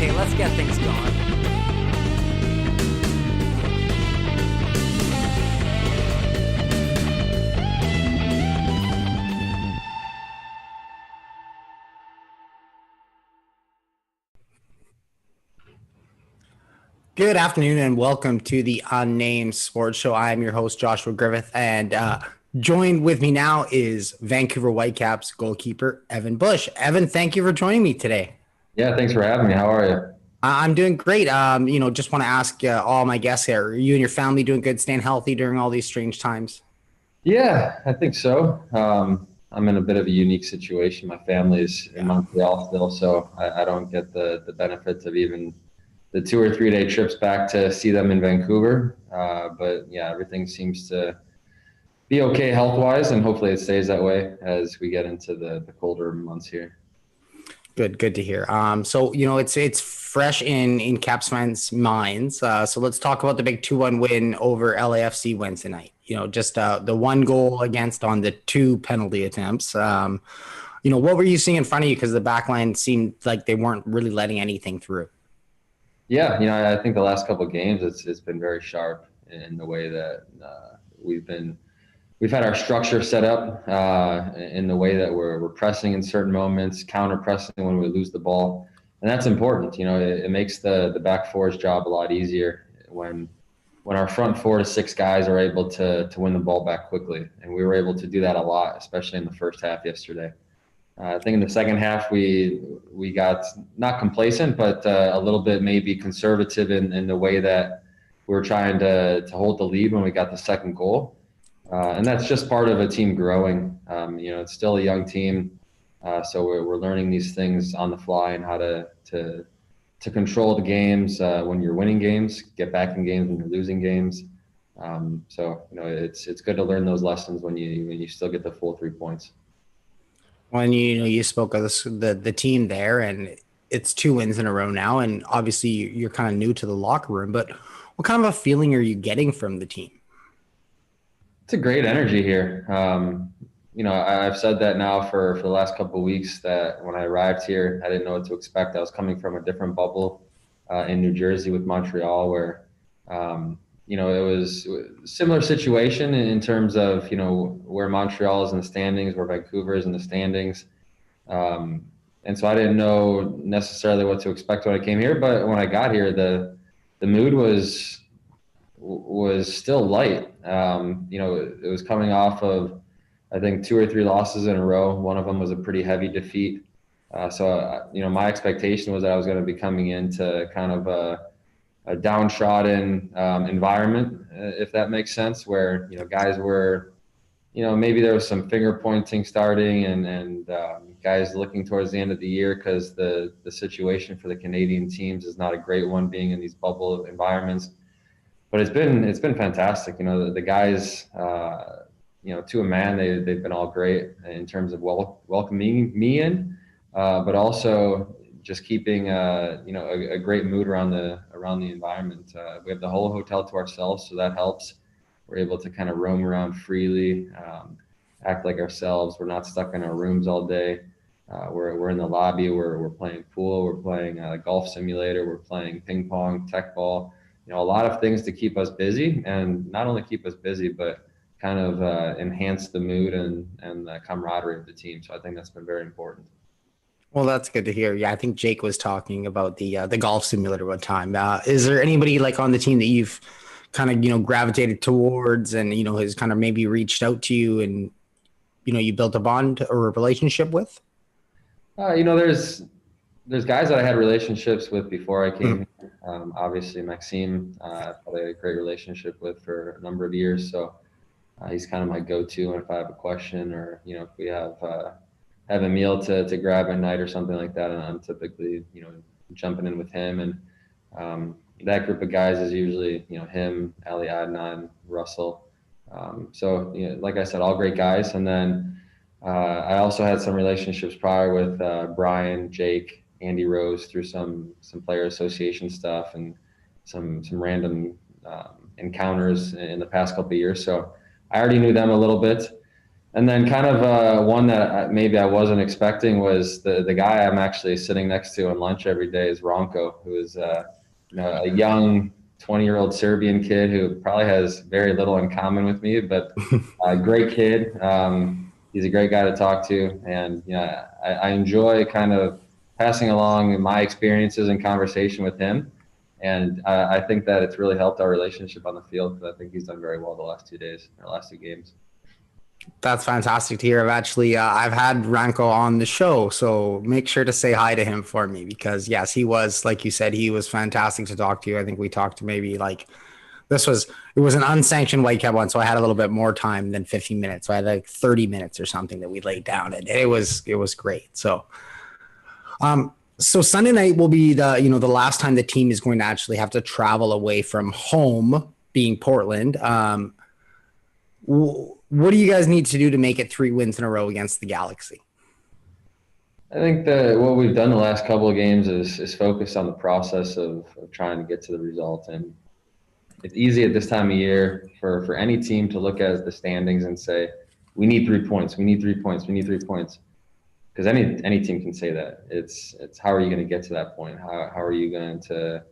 Okay, let's get things going. Good afternoon and welcome to the Unnamed Sports Show. I am your host, Joshua Griffith, and joined with me now is Vancouver Whitecaps goalkeeper, Evan Bush. Evan, thank you for joining me today. Yeah, thanks for having me. How are you? I'm doing great. Just want to ask all my guests here, are you and your family doing good, staying healthy during all these strange times? Yeah, I think so. I'm in a bit of a unique situation. My family is in Montreal still, so I don't get the benefits of even the 2 or 3 day trips back to see them in Vancouver. But yeah, everything seems to be okay health-wise, and hopefully it stays that way as we get into the colder months here. Good to hear. It's fresh in Caps fans' minds. So let's talk about the big 2-1 win over LAFC Wednesday night. Just the one goal against on the 2 penalty attempts. What were you seeing in front of you? Because the back line seemed like they weren't really letting anything through. Yeah, I think the last couple of games it's been very sharp in the way that we've had our structure set up in the way that we're pressing in certain moments, counter pressing when we lose the ball, and that's important. It makes the back four's job a lot easier when our front 4 to 6 guys are able to win the ball back quickly, and we were able to do that a lot, especially in the first half yesterday. I think in the second half we got not complacent, but a little bit maybe conservative in the way that we were trying to hold the lead when we got the second goal. And that's just part of a team growing. It's still a young team, so we're learning these things on the fly and how to control the games when you're winning games, get back in games when you're losing games. It's good to learn those lessons when you still get the full 3 points. When you spoke of the team there, and it's 2 wins in a row now, and obviously you're kind of new to the locker room, but what kind of a feeling are you getting from the team? It's a great energy here. I've said that now for the last couple of weeks, that when I arrived here, I didn't know what to expect. I was coming from a different bubble in New Jersey with Montreal, where it was a similar situation in terms of where Montreal is in the standings, where Vancouver is in the standings, and so I didn't know necessarily what to expect when I came here. But when I got here, the mood was still light. It was coming off of, I think, 2 or 3 losses in a row. One of them was a pretty heavy defeat. My expectation was that I was going to be coming into kind of a downtrodden environment, if that makes sense, where, guys were, maybe there was some finger pointing starting and guys looking towards the end of the year, because the situation for the Canadian teams is not a great one, being in these bubble environments. But it's been fantastic. The guys, to a man, they've been all great in terms of welcoming me in, but also just keeping a great mood around the environment. We have the whole hotel to ourselves, so that helps. We're able to kind of roam around freely, act like ourselves. We're not stuck in our rooms all day. We're in the lobby. We're playing pool. We're playing golf simulator. We're playing ping pong, tech ball. A lot of things to keep us busy, and not only keep us busy, but kind of enhance the mood and the camaraderie of the team. So I think that's been very important. Well, that's good to hear. Yeah, I think Jake was talking about the golf simulator one time. Is there anybody like on the team that you've kind of gravitated towards, and has kind of maybe reached out to you, and you built a bond or a relationship with? There's guys that I had relationships with before I came here. Obviously, Maxime, I've had a great relationship with for a number of years. So he's kind of my go-to if I have a question, or if we have a meal to grab at night or something like that. And I'm typically jumping in with him, and that group of guys is usually him, Ali Adnan, Russell. Like I said, all great guys. And then I also had some relationships prior with Brian, Jake, Andy Rose, through some player association stuff and some random encounters in the past couple of years. So I already knew them a little bit. And then kind of one that maybe I wasn't expecting was the guy I'm actually sitting next to on lunch every day is Ronko, who is a young 20-year-old Serbian kid who probably has very little in common with me, but a great kid. He's a great guy to talk to, and I enjoy kind of passing along my experiences and conversation with him. And I think that it's really helped our relationship on the field because I think he's done very well the last 2 days, or last 2 games. That's fantastic to hear. I've had Ranko on the show, so make sure to say hi to him for me because yes, he was, like you said, he was fantastic to talk to. I think we talked to maybe like it was an unsanctioned Whitecap one, so I had a little bit more time than 15 minutes. So I had like 30 minutes or something that we laid down, and it was great. So Sunday night will be the last time the team is going to actually have to travel away from home, being Portland. What do you guys need to do to make it 3 wins in a row against the Galaxy? I think that what we've done the last couple of games is focus on the process of trying to get to the result. And it's easy at this time of year for any team to look at the standings and say, we need 3 points, we need 3 points, we need 3 points. Because any team can say that. It's how are you going to get to that point? How are you going to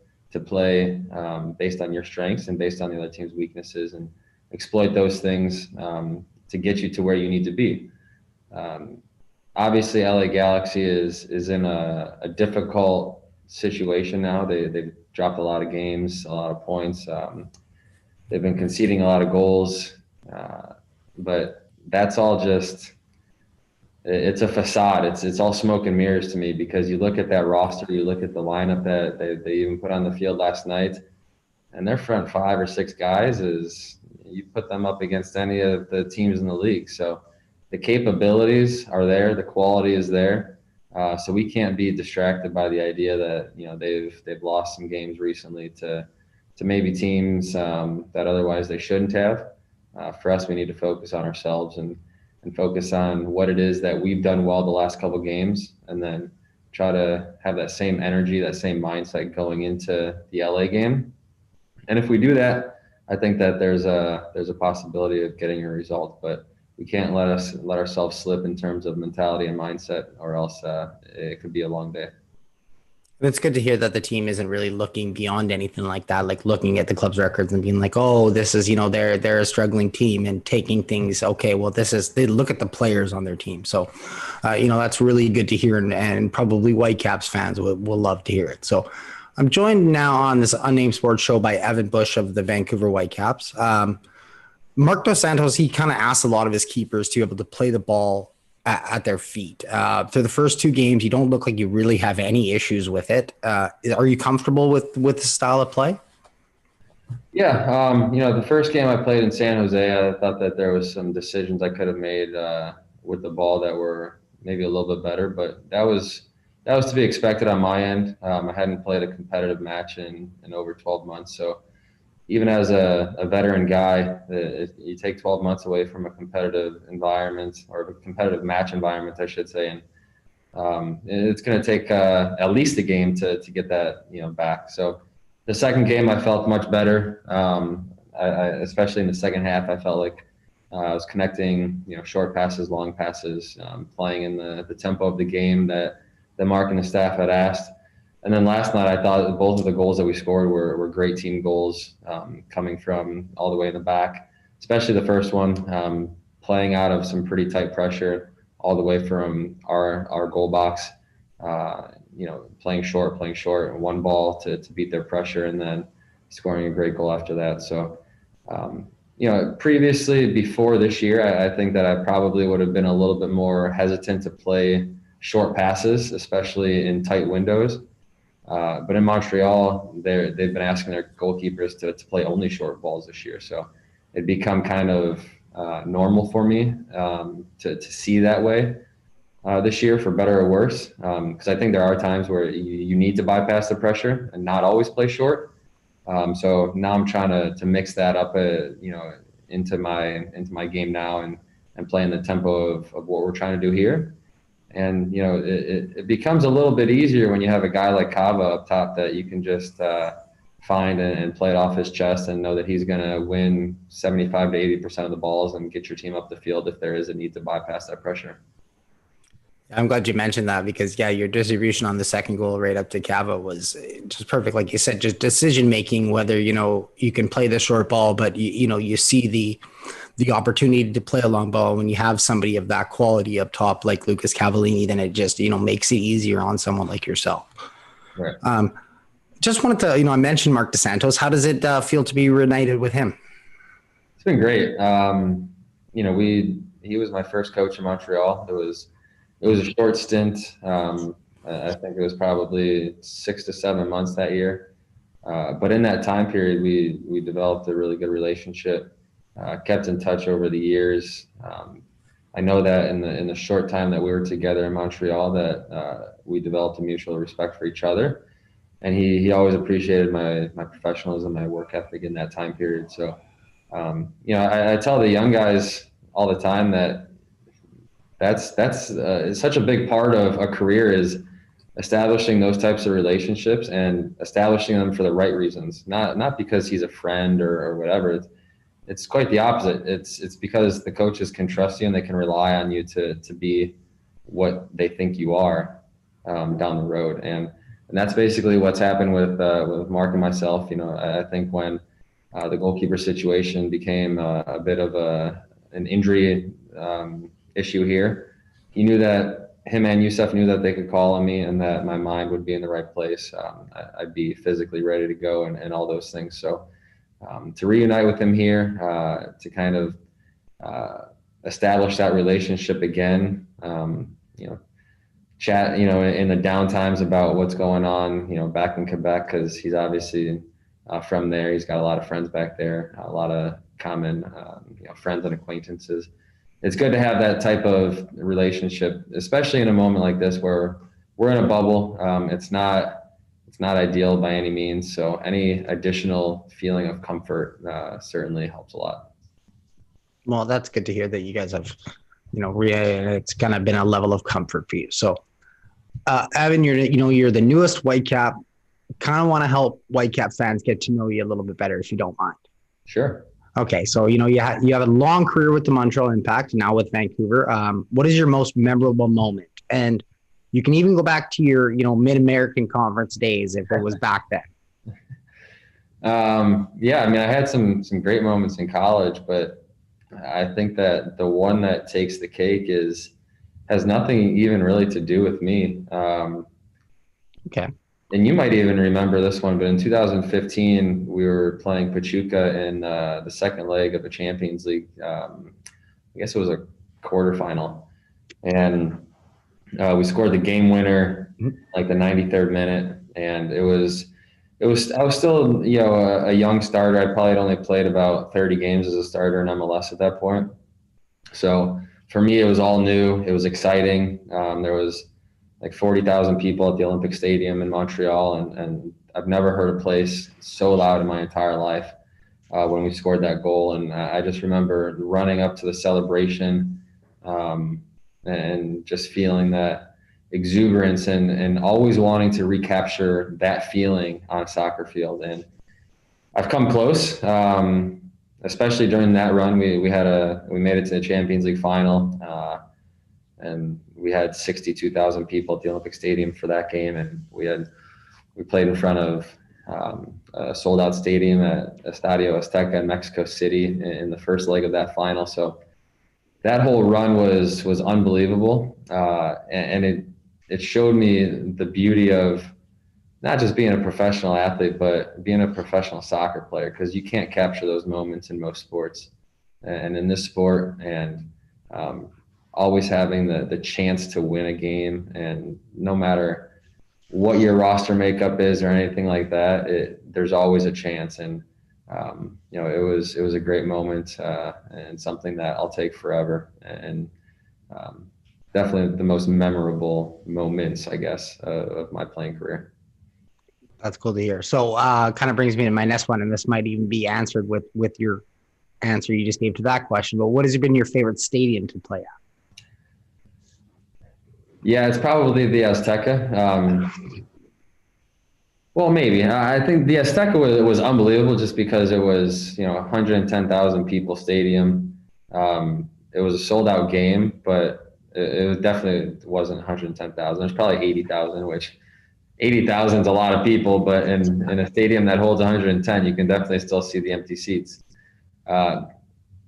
play based on your strengths and based on the other team's weaknesses and exploit those things to get you to where you need to be. Obviously, LA Galaxy is in a difficult situation now. They've dropped a lot of games, a lot of points. They've been conceding a lot of goals, but that's all just it's a facade. It's all smoke and mirrors to me because you look at that roster, you look at the lineup that they even put on the field last night, and their front 5 or 6 guys is you put them up against any of the teams in the league. So the capabilities are there, the quality is there. So we can't be distracted by the idea that they've lost some games recently to maybe teams that otherwise they shouldn't have. For us, we need to focus on ourselves and focus on what it is that we've done well the last couple of games, and then try to have that same energy, that same mindset going into the LA game. And if we do that, I think that there's a possibility of getting a result, but we can't let ourselves slip in terms of mentality and mindset, or else it could be a long day. It's good to hear that the team isn't really looking beyond anything like that, like looking at the club's records and being like, oh, this is, they're a struggling team, and taking things, okay, well, they look at the players on their team. So, that's really good to hear, and probably Whitecaps fans will love to hear it. So I'm joined now on this Unnamed Sports Show by Evan Bush of the Vancouver Whitecaps. Mark de Santis, he kind of asked a lot of his keepers to be able to play the ball at their feet. Through the first 2 games, you don't look like you really have any issues with it. Are you comfortable with the style of play? Yeah, the first game I played in San Jose, I thought that there was some decisions I could have made with the ball that were maybe a little bit better, but that was to be expected on my end. I hadn't played a competitive match in over 12 months, so even as a veteran guy, you take 12 months away from a competitive environment, or a competitive match environment, I should say, and it's going to take at least a game to get that back. So the second game, I felt much better. Especially in the second half, I felt like I was connecting short passes, long passes, playing in the tempo of the game that Mark and the staff had asked. And then last night, I thought both of the goals that we scored were great team goals, coming from all the way in the back, especially the first one, playing out of some pretty tight pressure all the way from our goal box, playing short, one ball to beat their pressure, and then scoring a great goal after that. So, previously, before this year, I think that I probably would have been a little bit more hesitant to play short passes, especially in tight windows. But in Montreal, they've been asking their goalkeepers to play only short balls this year. So it'd become kind of normal for me to see that way this year, for better or worse. Because I think there are times where you need to bypass the pressure and not always play short. So now I'm trying to mix that up, into my game now and play in the tempo of what we're trying to do here. And, it becomes a little bit easier when you have a guy like Kava up top that you can just find and play it off his chest and know that he's going to win 75 to 80% of the balls and get your team up the field if there is a need to bypass that pressure. I'm glad you mentioned that because, yeah, your distribution on the second goal right up to Cava was just perfect. Like you said, just decision-making, whether, you can play the short ball, but, you see the opportunity to play a long ball when you have somebody of that quality up top, like Lucas Cavallini, then it just, makes it easier on someone like yourself. Right. Just wanted to, I mentioned Mark de Santis. How does it feel to be reunited with him? It's been great. He was my first coach in Montreal. It was a short stint. I think it was probably 6 to 7 months that year. But in that time period, we developed a really good relationship, kept in touch over the years. I know that in the short time that we were together in Montreal that we developed a mutual respect for each other. And he always appreciated my professionalism, my work ethic in that time period. So, I tell the young guys all the time that that's such a big part of a career is establishing those types of relationships and establishing them for the right reasons, not because he's a friend or whatever. It's quite the opposite. It's because the coaches can trust you and they can rely on you to be what they think you are down the road. And that's basically what's happened with Mark and myself. I think when the goalkeeper situation became a bit of an injury issue here, he knew that him and Youssef knew that they could call on me and that my mind would be in the right place. I'd be physically ready to go and all those things. So to reunite with him here, to kind of establish that relationship again, chat, in the downtimes about what's going on, back in Quebec, because he's obviously from there. He's got a lot of friends back there, a lot of common, friends and acquaintances. It's good to have that type of relationship, especially in a moment like this where we're in a bubble. It's not ideal by any means. So any additional feeling of comfort certainly helps a lot. Well, that's good to hear that you guys have, it's kind of been a level of comfort for you. So, Evan, you're the newest Whitecap. Kind of want to help Whitecap fans get to know you a little bit better, if you don't mind. Sure. Okay, so you have a long career with the Montreal Impact, now with Vancouver. What is your most memorable moment? And you can even go back to your Mid-American Conference days if it was back then. I had some great moments in college, but I think that the one that takes the cake has nothing even really to do with me. Okay. And you might even remember this one, but in 2015, we were playing Pachuca in the second leg of the Champions League. I guess it was a quarterfinal. And we scored the game winner, like the 93rd minute. And I was still, a young starter. I probably had only played about 30 games as a starter in MLS at that point. So for me, it was all new. It was exciting. There was like 40,000 people at the Olympic Stadium in Montreal, and I've never heard a place so loud in my entire life when we scored that goal. And I just remember running up to the celebration and just feeling that exuberance and always wanting to recapture that feeling on a soccer field. And I've come close, especially during that run. We made it to the Champions League final, and we had 62,000 people at the Olympic Stadium for that game, and we played in front of a sold-out stadium at Estadio Azteca in Mexico City in the first leg of that final. So that whole run was unbelievable, and it showed me the beauty of not just being a professional athlete, but being a professional soccer player, because you can't capture those moments in most sports, and in this sport, and always having the chance to win a game, and no matter what your roster makeup is or anything like that, there's always a chance. And it was a great moment and something that I'll take forever, and definitely the most memorable moments, I guess, of my playing career. That's cool to hear. So kind of brings me to my next one, and this might even be answered with your answer you just gave to that question. But what has been your favorite stadium to play at? Yeah, it's probably the Azteca. Well, maybe. I think the Azteca was unbelievable just because it was, 110,000 people stadium. It was a sold out game, but it was definitely wasn't 110,000. It was probably 80,000, which 80,000 is a lot of people, but in a stadium that holds 110, you can definitely still see the empty seats. Uh,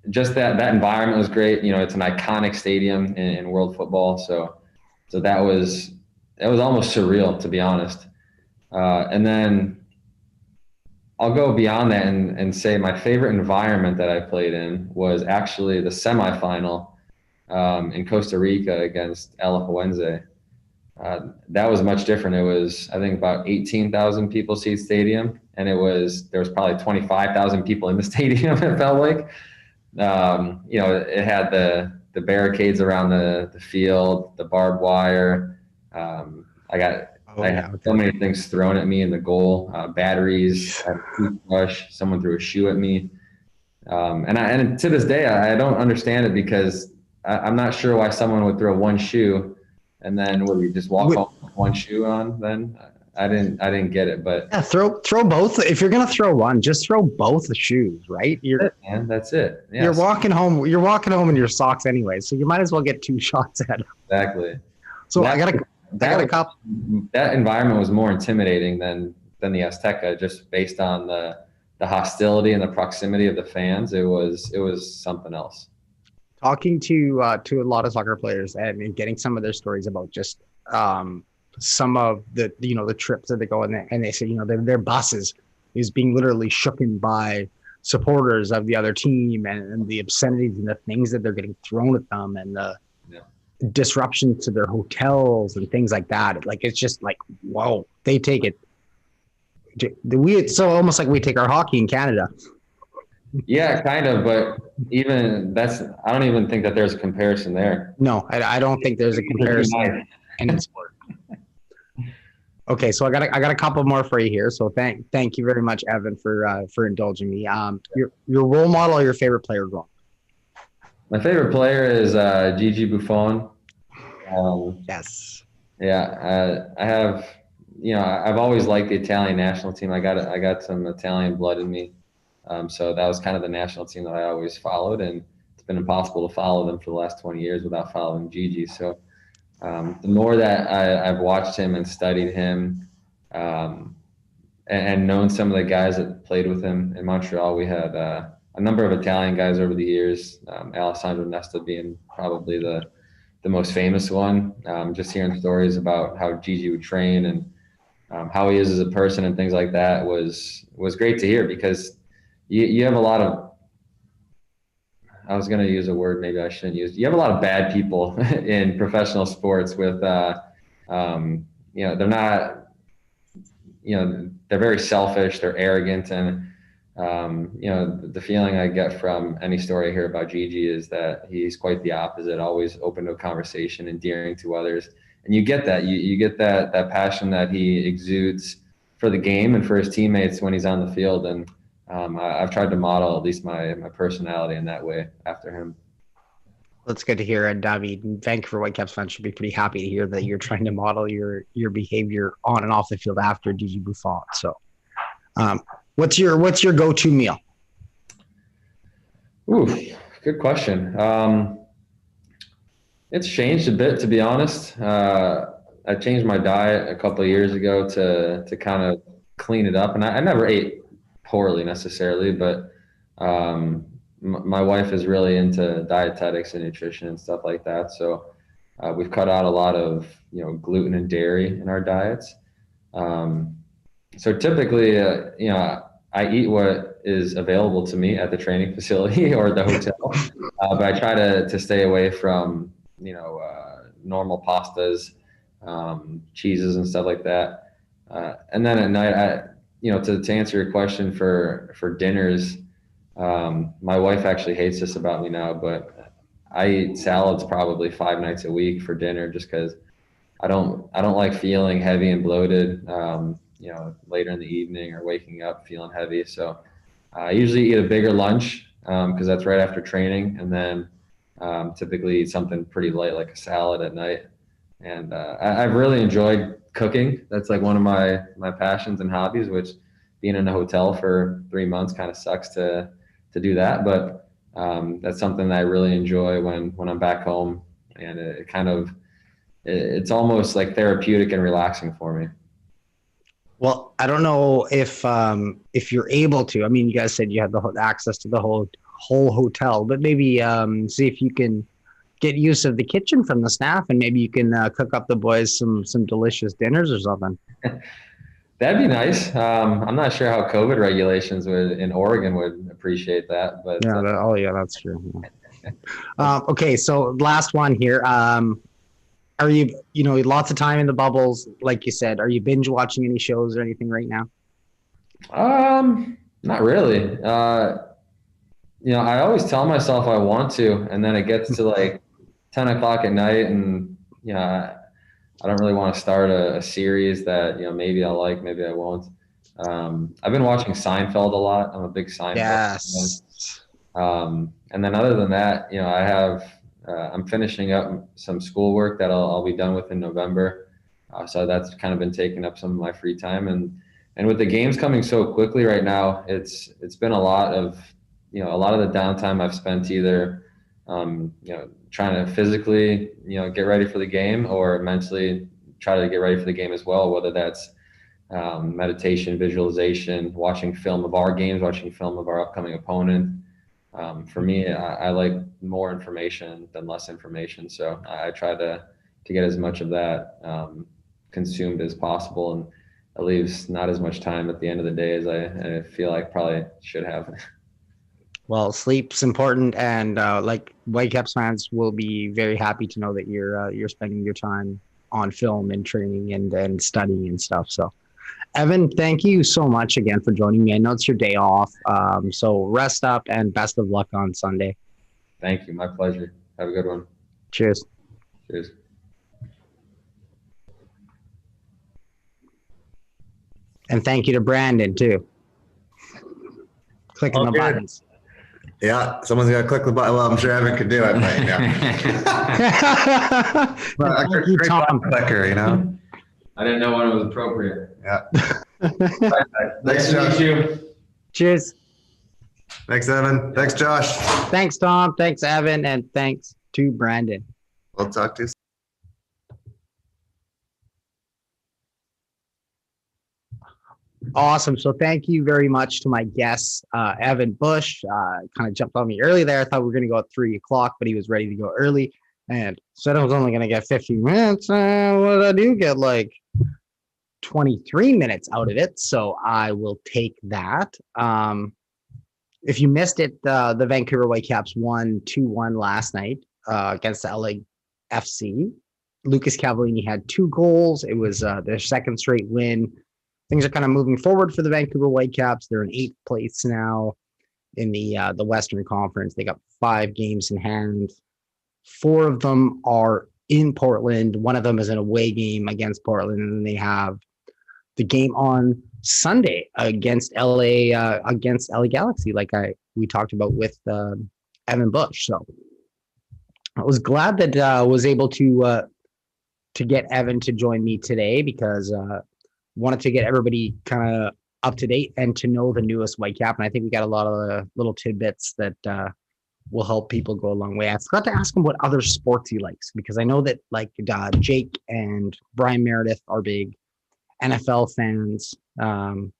just that environment was great. It's an iconic stadium in world football, so that was almost surreal, to be honest. And then I'll go beyond that and say my favorite environment that I played in was actually the semifinal in Costa Rica against Alajuelense. That was much different. It was, I think, about 18,000 people seat stadium, and there was probably 25,000 people in the stadium. It felt like, it had the barricades around the field, the barbed wire. I had so many things thrown at me in the goal, batteries, I had a toothbrush, someone threw a shoe at me. And to this day, I don't understand it because I'm not sure why someone would throw one shoe and then would we just walk home with one shoe on then? I didn't get it, but yeah, throw both. If you're gonna throw one, just throw both the shoes, right? That's it. Yes. You're walking home in your socks anyway, so you might as well get two shots at it. Exactly. So I got a couple. That environment was more intimidating than the Azteca, just based on the hostility and the proximity of the fans. It was something else. Talking to a lot of soccer players and getting some of their stories about just some of the the trips that they go on, and they say their buses is being literally shooken by supporters of the other team, and the obscenities and the things that they're getting thrown at them, and the disruptions to their hotels and things like that. Like, it's just like, whoa, they take it. It's so almost like we take our hockey in Canada. Yeah, kind of, but I don't even think that there's a comparison there. No, I don't think there's a comparison in sport. Okay, so I got a couple more for you here. So thank you very much, Evan, for indulging me. Your role model or your favorite player growing up? My favorite player is Gigi Buffon. Yes. Yeah, I have. I've always liked the Italian national team. I got some Italian blood in me, so that was kind of the national team that I always followed, and it's been impossible to follow them for the last 20 years without following Gigi. So the more that I've watched him and studied him, and known some of the guys that played with him in Montreal, we had a number of Italian guys over the years, Alessandro Nesta being probably the most famous one. Just hearing stories about how Gigi would train and how he is as a person and things like that was great to hear, because you have a lot of, I was going to use a word maybe I shouldn't use. You have a lot of bad people in professional sports with, they're not, they're very selfish, they're arrogant. And, the feeling I get from any story I hear about Gigi is that he's quite the opposite, always open to a conversation, endearing to others. And you get that, you get that passion that he exudes for the game and for his teammates when he's on the field. And I've tried to model at least my personality in that way after him. That's good to hear. And Vancouver Whitecaps fans should be pretty happy to hear that you're trying to model your behavior on and off the field after Gigi Buffon. So, what's your go-to meal? Ooh, good question. It's changed a bit, to be honest. I changed my diet a couple of years ago to kind of clean it up, and I never ate poorly necessarily, but my wife is really into dietetics and nutrition and stuff like that. So we've cut out a lot of gluten and dairy in our diets. So typically, I eat what is available to me at the training facility or the hotel, but I try to stay away from normal pastas, cheeses and stuff like that. And then at night, to answer your question for dinners, my wife actually hates this about me now, but I eat salads probably 5 nights a week for dinner, just because I don't like feeling heavy and bloated, later in the evening or waking up feeling heavy. So I usually eat a bigger lunch because that's right after training, and then typically eat something pretty light like a salad at night. And I've really enjoyed cooking. That's like one of my passions and hobbies, which being in a hotel for 3 months kind of sucks to do that. But that's something that I really enjoy when I'm back home, and it's almost like therapeutic and relaxing for me. Well, I don't know if you're able to. I mean, you guys said you had the access to the whole hotel, but maybe see if you can get use of the kitchen from the staff, and maybe you can cook up the boys some delicious dinners or something. That'd be nice. I'm not sure how COVID regulations in Oregon would appreciate that, but yeah, that's true. Okay, so last one here. Are you lots of time in the bubbles, like you said? Are you binge watching any shows or anything right now? Not really. I always tell myself I want to, and then it gets to like 10 o'clock at night, and I don't really want to start a series that maybe I'll like, maybe I won't. I've been watching Seinfeld a lot. I'm a big Seinfeld fan. And then other than that, I'm finishing up some schoolwork that I'll be done with in November. So that's kind of been taking up some of my free time, and with the games coming so quickly right now, it's been a lot of the downtime I've spent either trying to physically get ready for the game, or mentally try to get ready for the game as well, whether that's meditation, visualization, watching film of our games, watching film of our upcoming opponent. For me, I like more information than less information, so I try to get as much of that consumed as possible, and it leaves not as much time at the end of the day as I feel like probably should have. Well, sleep's important, and like Whitecaps fans will be very happy to know that you're spending your time on film and training and studying and stuff. So, Evan, thank you so much again for joining me. I know it's your day off, so rest up and best of luck on Sunday. Thank you. My pleasure. Have a good one. Cheers. Cheers. And thank you to Brandon too. Clicking the buttons. Yeah, someone's got to click the button. Well, I'm sure Evan could do it, but Thank you, Tom. Clicker, I didn't know when it was appropriate. Yeah. Thanks, Josh. Cheers. Thanks, Evan. Thanks, Josh. Thanks, Tom. Thanks, Evan. And thanks to Brandon. We'll talk to you soon. Awesome. So thank you very much to my guest, Evan Bush. Kind of jumped on me early there. I thought we were going to go at 3 o'clock, but he was ready to go early and said I was only going to get 15 minutes. Well, I do get like 23 minutes out of it. So I will take that. If you missed it, the Vancouver Whitecaps won 2-1 last night against the LAFC. Lucas Cavallini had 2 goals. It was their second straight win. Things are kind of moving forward for the Vancouver Whitecaps. They're in 8th place now in the Western Conference. They got 5 games in hand. 4 of them are in Portland. One of them is an away game against Portland, and then they have the game on Sunday against LA Galaxy, like we talked about with Evan Bush. So I was glad that I was able to get Evan to join me today, because wanted to get everybody kind of up to date and to know the newest Whitecap. And I think we got a lot of little tidbits that will help people go a long way. I forgot to ask him what other sports he likes, because I know that like Jake and Brian Meredith are big NFL fans, and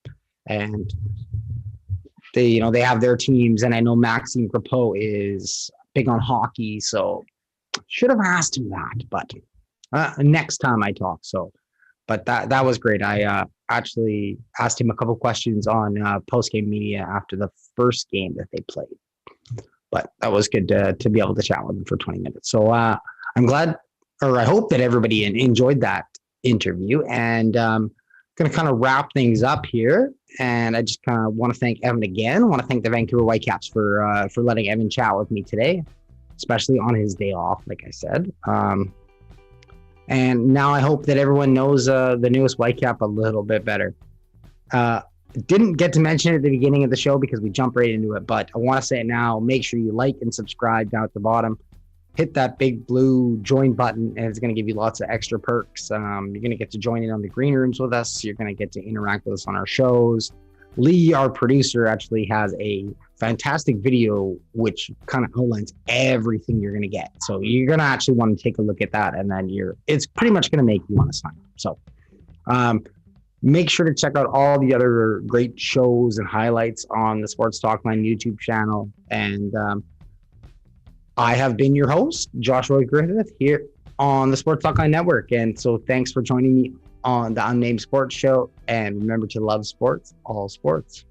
they have their teams. And I know Maxime Grapeau is big on hockey, so should have asked him that, but next time I talk. So. But that was great. I actually asked him a couple questions on post-game media after the first game that they played. But that was good to be able to chat with him for 20 minutes. So I'm glad, or I hope that everybody enjoyed that interview. And going to kind of wrap things up here. And I just kind of want to thank Evan again. I want to thank the Vancouver Whitecaps for letting Evan chat with me today, especially on his day off, like I said. And now I hope that everyone knows the newest Whitecap a little bit better. Didn't get to mention it at the beginning of the show because we jumped right into it, but I want to say it now. Make sure you like and subscribe down at the bottom. hit that big blue join button, and it's going to give you lots of extra perks. You're going to get to join in on the green rooms with us. You're going to get to interact with us on our shows. Lee, our producer, actually has a fantastic video which kind of outlines everything you're going to get. So you're going to actually want to take a look at that, and then it's pretty much going to make you want to sign up. So make sure to check out all the other great shows and highlights on the Sports Talkline YouTube channel. And I have been your host, Joshua Griffith, here on the Sports Talkline Network. And so thanks for joining me on the Unnamed Sports Show. And remember to love sports, all sports.